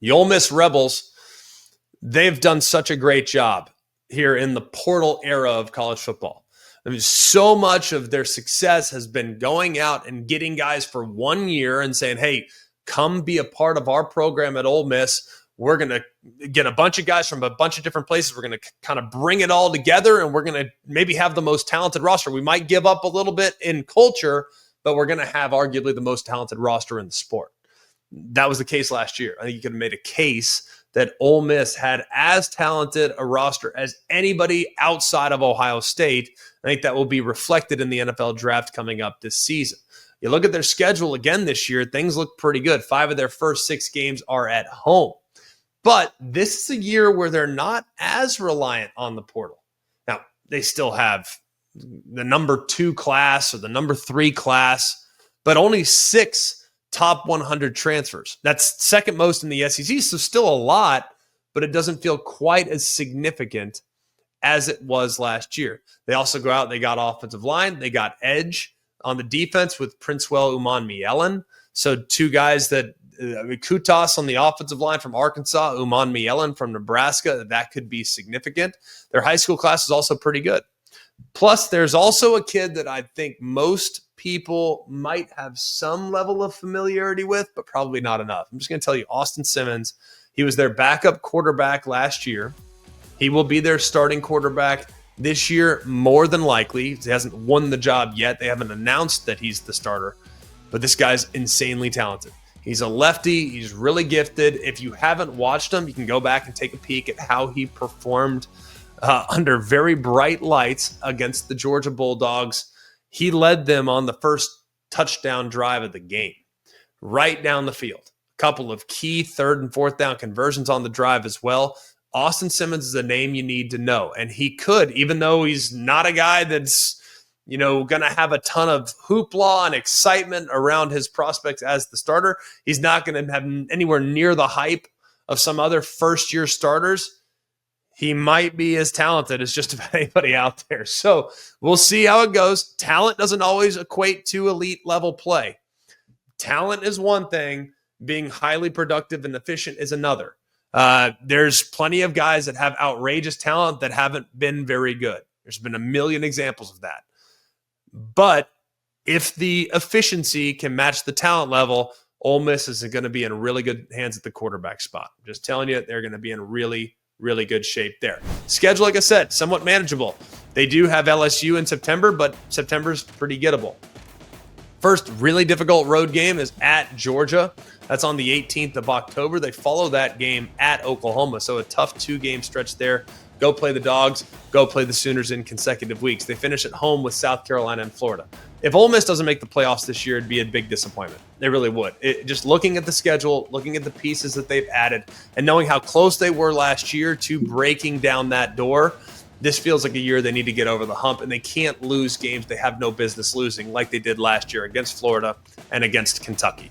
The Ole Miss Rebels, they've done such a great job here in the portal era of college football. I mean, so much of their success has been going out and getting guys for 1 year and saying, hey, come be a part of our program at Ole Miss. We're going to get a bunch of guys from a bunch of different places. We're going to kind of bring it all together, and we're going to maybe have the most talented roster. We might give up a little bit in culture, but we're going to have arguably the most talented roster in the sport. That was the case last year. I think you could have made a case that Ole Miss had as talented a roster as anybody outside of Ohio State. I think that will be reflected in the NFL draft coming up this season. You look at their schedule again this year, things look pretty good. 5 of their first 6 games are at home. But this is a year where they're not as reliant on the portal. Now, they still have the number 2 class or the number 3 class, but only 6 top 100 transfers. That's second most in the SEC, so still a lot, but it doesn't feel quite as significant as it was last year. They also go out, they got offensive line, they got edge on the defense with Princewell Uman-Mielen. So 2 guys that, Kutas on the offensive line from Arkansas, Uman-Mielen from Nebraska, that could be significant. Their high school class is also pretty good. Plus, there's also a kid that I think most people might have some level of familiarity with, but probably not enough. I'm just going to tell you, Austin Simmons, he was their backup quarterback last year. He will be their starting quarterback this year, more than likely. He hasn't won the job yet. They haven't announced that he's the starter, but this guy's insanely talented. He's a lefty. He's really gifted. If you haven't watched him, you can go back and take a peek at how he performed under very bright lights against the Georgia Bulldogs. He led them on the first touchdown drive of the game, right down the field. A couple of key 3rd and 4th down conversions on the drive as well. Austin Simmons is a name you need to know. And he could, even though he's not a guy that's, going to have a ton of hoopla and excitement around his prospects as the starter, he's not going to have anywhere near the hype of some other first-year starters. He might be as talented as just about anybody out there. So we'll see how it goes. Talent doesn't always equate to elite level play. Talent is one thing. Being highly productive and efficient is another. There's plenty of guys that have outrageous talent that haven't been very good. There's been a million examples of that. But if the efficiency can match the talent level, Ole Miss is going to be in really good hands at the quarterback spot. I'm just telling you, they're going to be in really good shape there. Schedule, like I said, somewhat manageable. They do have LSU in September, but September's pretty gettable. First really difficult road game is at Georgia. That's on the 18th of October. They follow that game at Oklahoma, so a tough 2-game stretch there. Go play the Dogs, go play the Sooners in consecutive weeks. They finish at home with South Carolina and Florida. If Ole Miss doesn't make the playoffs this year, it'd be a big disappointment. They really would. Just looking at the schedule, looking at the pieces that they've added, and knowing how close they were last year to breaking down that door, this feels like a year they need to get over the hump, and they can't lose games they have no business losing like they did last year against Florida and against Kentucky.